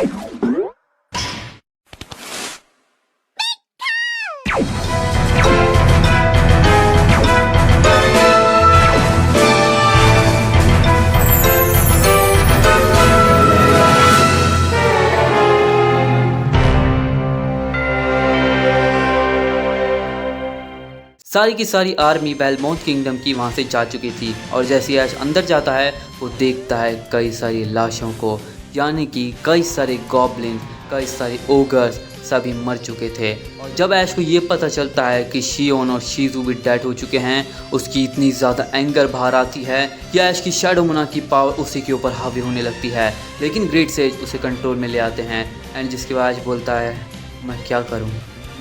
सारी की सारी आर्मी बेलमोंट किंगडम की वहाँ से जा चुकी थी और जैसे ऐश अंदर जाता है वो देखता है कई सारी लाशों को, यानी कि कई सारे गॉब्लिन, कई सारे ओगर्स सभी मर चुके थे। और जब ऐश को ये पता चलता है कि शियोन और शीजू भी डेड हो चुके हैं, उसकी इतनी ज़्यादा एंगर बाहर आती है कि ऐश की शैडो मुना की पावर उसी के ऊपर हावी होने लगती है। लेकिन ग्रेट सेज उसे कंट्रोल में ले आते हैं एंड जिसके बाद ऐश बोलता है मैं क्या करूँ,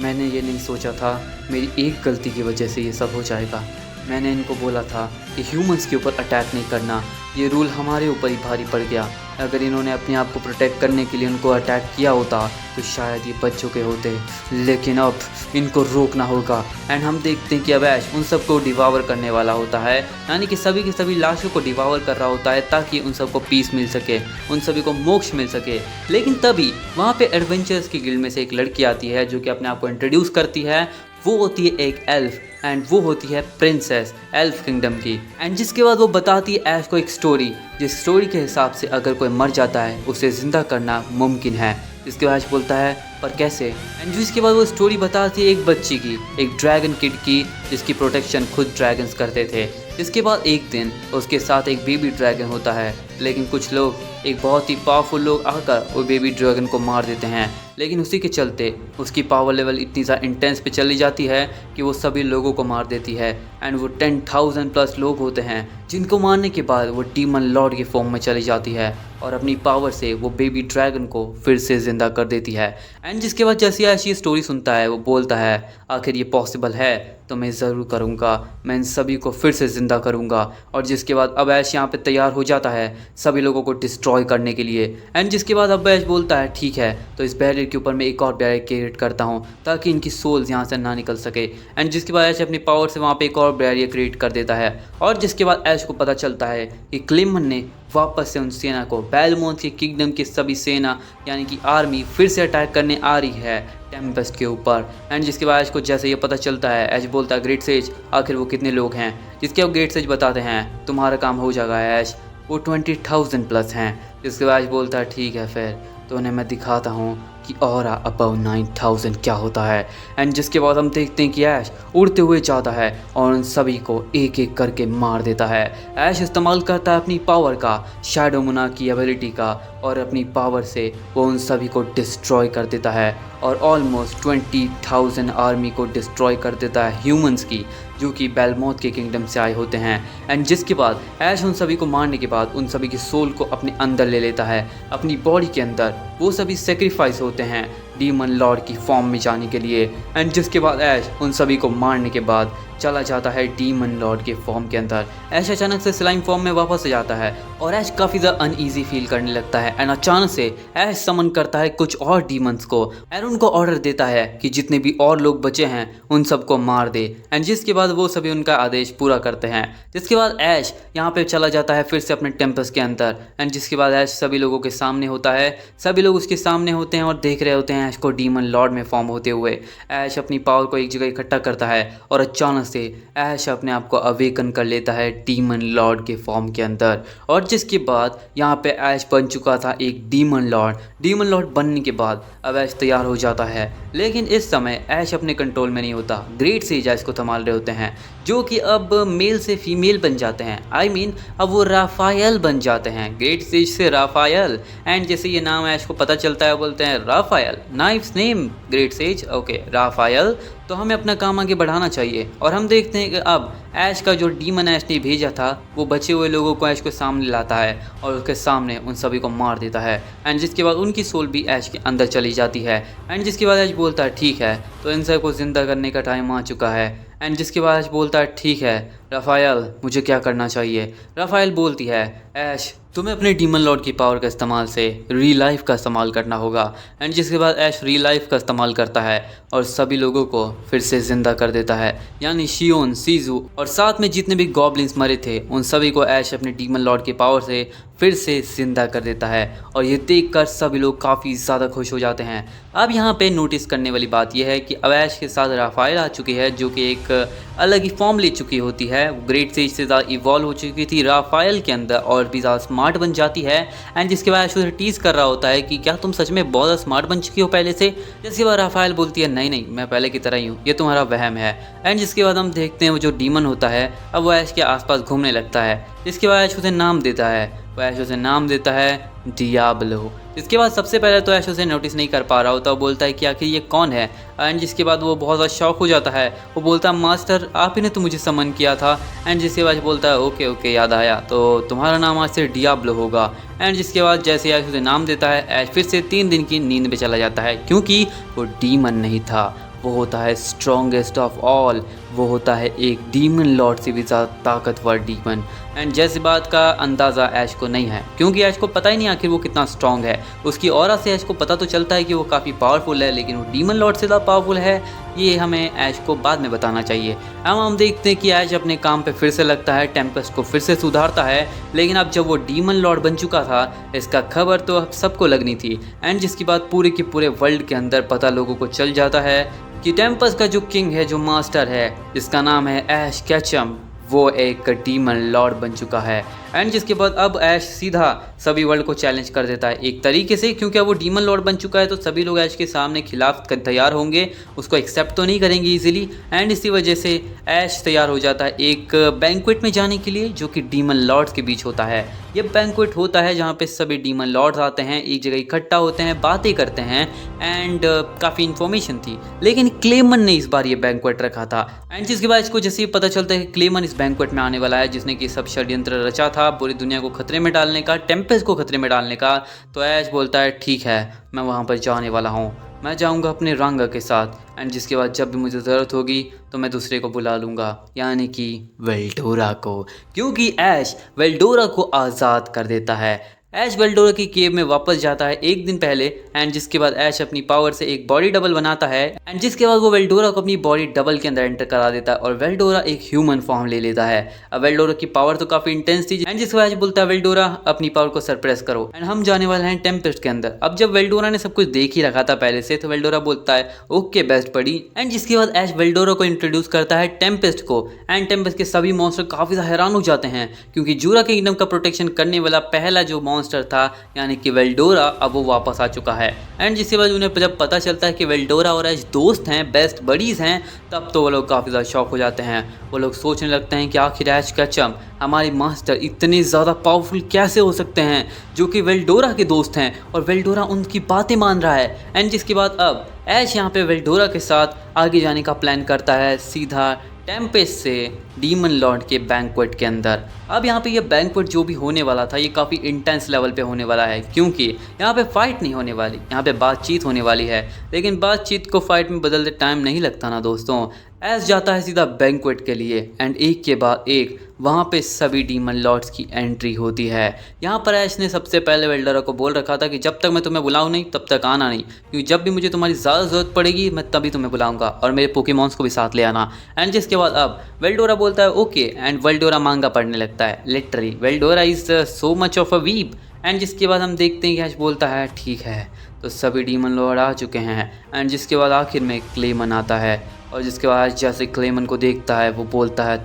मैंने ये नहीं सोचा था, मेरी एक गलती की वजह से ये सब हो जाएगा। मैंने इनको बोला था कि ह्यूमंस के ऊपर अटैक नहीं करना, ये रूल हमारे ऊपर ही भारी पड़ गया। अगर इन्होंने अपने आप को प्रोटेक्ट करने के लिए उनको अटैक किया होता तो शायद ये बच चुके होते, लेकिन अब इनको रोकना होगा। एंड हम देखते हैं कि अब ऐश उन सबको डिवावर करने वाला होता है, यानी कि सभी की सभी लाशों को डिवावर कर रहा होता है ताकि उन सबको पीस मिल सके, उन सभी को मोक्ष मिल सके। लेकिन तभी वहाँ पे एडवेंचर्स की गिल्ड में से एक लड़की आती है जो कि अपने आप को इंट्रोड्यूस करती है। वो होती है एक एल्फ एंड वो होती है प्रिंसेस एल्फ किंगडम की। एंड जिसके बाद वो बताती है ऐश को एक स्टोरी, जिस स्टोरी के हिसाब से अगर कोई मर जाता है उसे ज़िंदा करना मुमकिन है। जिसके बाद ऐश बोलता है पर कैसे। एंड जिसके बाद वो स्टोरी बताती है एक बच्ची की, एक ड्रैगन किड की जिसकी प्रोटेक्शन खुद ड्रैगन्स करते थे। इसके बाद एक दिन उसके साथ एक बेबी ड्रैगन होता है, लेकिन कुछ लोग, एक बहुत ही पावरफुल लोग आकर वो बेबी ड्रैगन को मार देते हैं। लेकिन उसी के चलते उसकी पावर लेवल इतनी ज़्यादा इंटेंस पे चली जाती है कि वो सभी लोगों को मार देती है। एंड वो 10,000 प्लस लोग होते हैं जिनको मारने के बाद वो डीमन लॉर्ड के फॉर्म में चली जाती है और अपनी पावर से वो बेबी ड्रैगन को फिर से ज़िंदा कर देती है। एंड जिसके बाद जैसे ऐश ये स्टोरी सुनता है वो बोलता है आखिर ये पॉसिबल है तो मैं ज़रूर करूँगा, मैं इन सभी को फिर से ज़िंदा करूँगा। और जिसके बाद अब ऐश यहाँ पे तैयार हो जाता है सभी लोगों को डिस्ट्रॉय करने के लिए। एंड जिसके बाद अब ऐश बोलता है ठीक है तो इस बैरियर के ऊपर मैं एक और बैरियर क्रिएट करता हूँ ताकि इनकी सोल्स यहाँ से ना निकल सके। एंड जिसके बाद ऐश अपनी पावर से वहाँ पे एक और बैरियर क्रिएट कर देता है। और जिसके बाद ऐश को पता चलता है कि क्लेमन ने वापस से उन सेना को, बेलमोंट के किंगडम की सभी सेना यानी कि आर्मी फिर से अटैक करने आ रही है टेम्पेस्ट के ऊपर। एंड जिसके बाद ऐश को जैसे ये पता चलता है ऐश बोलता है ग्रेट सेज आखिर वो कितने लोग हैं। जिसके अब ग्रेट सेज बताते हैं तुम्हारा काम हो जाएगा ऐश, वो 20,000 प्लस हैं। जिसके बाद ऐश बोलता है ठीक है फिर तो उन्हें मैं दिखाता हूँ कि ऑरा अबव 9,000 क्या होता है। एंड जिसके बाद हम देखते हैं कि ऐश उड़ते हुए जाता है और उन सभी को एक एक करके मार देता है। ऐश इस्तेमाल करता है अपनी पावर का, शैडो मुना की एबिलिटी का, और अपनी पावर से वो उन सभी को डिस्ट्रॉय कर देता है और ऑलमोस्ट 20,000 आर्मी को डिस्ट्रॉय कर देता है ह्यूमंस की, जो कि बेलमोंट के किंगडम से आए होते हैं। एंड जिसके बाद ऐश उन सभी को मारने के बाद उन सभी की सोल को अपने अंदर ले लेता है, अपनी बॉडी के अंदर। वो सभी सेक्रीफाइस होते हैं डीमन लॉर्ड की फॉर्म में जाने के लिए। एंड जिसके बाद ऐश उन सभी को मारने के बाद चला जाता है डीमन लॉर्ड के फॉर्म के अंदर। ऐश अचानक से स्लाइम फॉर्म में वापस आ जाता है और ऐश काफ़ी ज़्यादा अनईजी फील करने लगता है। एंड अचानक से ऐश समन करता है कुछ और डीमंस को एंड उनको ऑर्डर देता है कि जितने भी और लोग बचे हैं उन सबको मार दे। एंड जिसके बाद वो सभी उनका आदेश पूरा करते हैं। जिसके बाद ऐश यहाँ पे चला जाता है फिर से अपने टेम्पस के अंदर। एंड जिसके बाद ऐश सभी लोगों के सामने होता है, सभी लोग उसके सामने होते हैं और देख रहे होते हैं ऐश को डीमन लॉर्ड में फॉर्म होते हुए। ऐश अपनी पावर को एक जगह इकट्ठा करता है और अचानक से ऐश अपने आप को अवेकन कर लेता है डीमन लॉर्ड के फॉर्म के अंदर। और जिसके बाद यहाँ पे ऐश बन चुका था एक डीमन लॉर्ड। डीमन लॉर्ड बनने के बाद अब ऐश तैयार हो जाता है, लेकिन इस समय ऐश अपने कंट्रोल में नहीं होता। ग्रेट सेज ऐश को संभाल रहे होते हैं जो कि अब मेल से फीमेल बन जाते हैं। आई मीन अब वो राफायल बन जाते हैं, ग्रेट सेज से राफायल। एंड जैसे ये नाम ऐश को पता चलता है बोलते हैं Rafael, nice name great sage, okay Rafael, तो हमें अपना काम आगे बढ़ाना चाहिए। और हम देखते हैं कि अब ऐश का जो डीमन ऐश ने भेजा था वो बचे हुए लोगों को ऐश को सामने लाता है और उसके सामने उन सभी को मार देता है। एंड जिसके बाद उनकी सोल भी ऐश के अंदर चली जाती है। एंड जिसके बाद ऐश बोलता है ठीक है तो इन सबको ज़िंदा करने का टाइम आ चुका है। एंड जिसके बाद ऐश बोलता है ठीक है राफायल मुझे क्या करना चाहिए। राफायल बोलती है ऐश तुम्हें अपने डीमन लॉर्ड की पावर का इस्तेमाल से री लाइफ का इस्तेमाल करना होगा। एंड जिसके बाद ऐश री लाइफ का इस्तेमाल करता है और सभी लोगों को फिर से ज़िंदा कर देता है, यानी शियोन, सीजू और साथ में जितने भी गॉब्लिन्स मरे थे उन सभी को ऐश अपने डीमन लॉर्ड की पावर से फिर से ज़िंदा कर देता है। और ये देखकर सभी लोग काफ़ी ज़्यादा खुश हो जाते हैं। अब यहाँ पे नोटिस करने वाली बात यह है कि अब ऐश के साथ राफायल आ चुकी है, जो कि एक अलग ही फॉर्म ले चुकी होती है। ग्रेट सेज से ज़्यादा इवॉल्व हो चुकी थी राफायल के अंदर और भी ज़्यादा स्मार्ट बन जाती है। एंड जिसके बाद ऐश उसे टीज कर रहा होता है कि क्या तुम सच में बहुत ज़्यादा स्मार्ट बन चुकी हो पहले से। जिसके बाद राफायल बोलती है नहीं नहीं, मैं पहले की तरह ही हूँ, ये तुम्हारा वहम है। एंड जिसके बाद हम देखते हैं वो जो डीमन होता है अब वो ऐश के आसपास घूमने लगता है। जिसके बाद ऐश उसे नाम देता है, वो ऐश उसे नाम देता है डियाब्लो। इसके बाद सबसे पहले तो ऐश उसे नोटिस नहीं कर पा रहा होता, वो बोलता है कि आखिर ये कौन है। एंड जिसके बाद वो बहुत ज़्यादा शॉक हो जाता है, वो बोलता है मास्टर आप ही ने तो मुझे समन किया था। एंड जिसके बाद बोलता है ओके ओके याद आया, तो तुम्हारा नाम आज से डियाब्लो होगा। एंड जिसके बाद जैसे ऐश उसे नाम देता है ऐश फिर से 3 दिन की नींद में चला जाता है, क्योंकि वो डीमन नहीं था, वो होता है स्ट्रॉन्गेस्ट ऑफ ऑल, वो होता है एक डीमन लॉर्ड से भी ज़्यादा ताकतवर डीमन। एंड जैसी बात का अंदाज़ा ऐश को नहीं है, क्योंकि ऐश को पता ही नहीं आखिर वो कितना स्ट्रॉन्ग है। उसकी ऑरा से ऐश को पता तो चलता है कि वो काफ़ी पावरफुल है, लेकिन वो डीमन लॉर्ड से ज़्यादा पावरफुल है ये हमें ऐश को बाद में बताना चाहिए। अब हम देखते हैं कि ऐश अपने काम पे फिर से लगता है, टेम्पेस्ट को फिर से सुधारता है। लेकिन अब जब वो डीमन लॉर्ड बन चुका था इसका खबर तो अब सबको लगनी थी। एंड जिसकी बात पूरे के पूरे वर्ल्ड के अंदर पता लोगों को चल जाता है कि टेम्पस का जो किंग है, जो मास्टर है, जिसका नाम है ऐश कैचम, वो एक डीमन लॉर्ड बन चुका है। एंड जिसके बाद अब ऐश सीधा सभी वर्ल्ड को चैलेंज कर देता है एक तरीके से, क्योंकि अब वो डीमन लॉर्ड बन चुका है तो सभी लोग ऐश के सामने खिलाफ तैयार होंगे, उसको एक्सेप्ट तो नहीं करेंगे इजीली। एंड इसी वजह से ऐश तैयार हो जाता है एक बैंक्वेट में जाने के लिए, जो कि डीमन लॉर्ड्स के बीच होता है। ये बैंक्वेट होता है जहाँ पे सभी डीमन लॉर्ड्स आते हैं, एक जगह इकट्ठा होते हैं, बातें करते हैं। एंड काफ़ी इन्फॉर्मेशन थी, लेकिन क्लेमन ने इस बार ये बैंक्वेट रखा था। एंड जिसके बाद इसको जैसे ही पता चलता है कि क्लेमन इस बैंक्वेट में आने वाला है, जिसने कि सब षड्यंत्र रचा था पूरी दुनिया को खतरे में डालने का, टेम्पेस्ट को खतरे में डालने का, तो ऐश बोलता है ठीक है मैं वहाँ पर जाने वाला हूँ, मैं जाऊँगा अपने रंगा के साथ। एंड जिसके बाद जब भी मुझे ज़रूरत होगी तो मैं दूसरे को बुला लूँगा, यानी कि वेल्डोरा को, क्योंकि ऐश वेल्डोरा को आज़ाद कर देता है। ऐश वेल्डोरा की केव में वापस जाता है एक दिन पहले। एंड जिसके बाद ऐश अपनी पावर से एक बॉडी डबल बनाता है। एंड जिसके बाद वो वेल्डोरा को अपनी बॉडी डबल के अंदर एंटर करा देता है और वेल्डोरा एक ह्यूमन फॉर्म ले लेता है। अब वेल्डोरा की पावर तो काफ़ी इंटेंस थी। एंड जिसके बाद ऐश बोलता है वेल्डोरा अपनी पावर को सरप्रेस करो, एंड हम जाने वाले हैं टेम्पेस्ट के अंदर। अब जब वेल्डोरा ने सब कुछ देख ही रखा था पहले से, तो वेल्डोरा बोलता है ओके बेस्ट बडी। एंड जिसके बाद ऐश वेल्डोरा को इंट्रोड्यूस करता है टेम्पेस्ट को। एंड टेम्पेस्ट के सभी मॉन्स्टर काफ़ी हैरान हो जाते हैं, क्योंकि जूरा किंगडम का प्रोटेक्शन करने वाला पहला जो मॉन्स्टर था, यानी कि वेल्डोरा, अब वो वापस आ चुका है। एंड जिसके बाद उन्हें जब पता चलता है कि वेल्डोरा और ऐश दोस्त हैं, बेस्ट बडीज हैं, तब तो वो लोग काफ़ी ज़्यादा शॉक हो जाते हैं। वो लोग सोचने लगते हैं कि आखिर ऐश कैचम हमारे मास्टर इतने ज़्यादा पावरफुल कैसे हो सकते हैं, जो कि वेल्डोरा के दोस्त हैं और वेल्डोरा उनकी बातें मान रहा है। एंड जिसके बाद अब ऐश यहाँ पे वेल्डोरा के साथ आगे जाने का प्लान करता है, सीधा टेम्पेस्ट से डीमन लॉर्ड के बैंक्वेट के अंदर। अब यहाँ पे ये बैंक्वेट जो भी होने वाला था ये काफ़ी इंटेंस लेवल पे होने वाला है, क्योंकि यहाँ पे फाइट नहीं होने वाली, यहाँ पे बातचीत होने वाली है। लेकिन बातचीत को फाइट में बदलते टाइम नहीं लगता ना दोस्तों। ऐश जाता है सीधा बैंक्वेट के लिए, एंड एक के बाद एक वहाँ पे सभी डीमन लॉर्ड्स की एंट्री होती है। यहाँ पर ऐश ने सबसे पहले वेल्डोरा को बोल रखा था कि जब तक मैं तुम्हें बुलाऊँ नहीं तब तक आना नहीं, क्योंकि जब भी मुझे तुम्हारी ज़्यादा ज़रूरत पड़ेगी मैं तभी तुम्हें बुलाऊंगा, और मेरे पोकेमॉन्स को भी साथ ले आना। एंड जिसके बाद अब वेल्डोरा बोलता है ओके, एंड वेल्डोरा मांगा पढ़ने लगता है। Literally Veldora is so much of a weep. And जिसके बाद हम देखते हैं कि ऐश बोलता है ठीक है, तो सभी डीमन लॉर्ड आ चुके हैं। एंड जिसके बाद आखिर में क्लेमन आता है, और जिसके बाद जैसे क्लेमन को देखता है वो बोलता है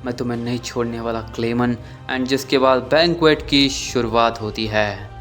मैं तुम्हें नहीं छोड़ने वाला क्लेमन। एंड जिसके बाद बैंक्वेट की शुरुआत होती है।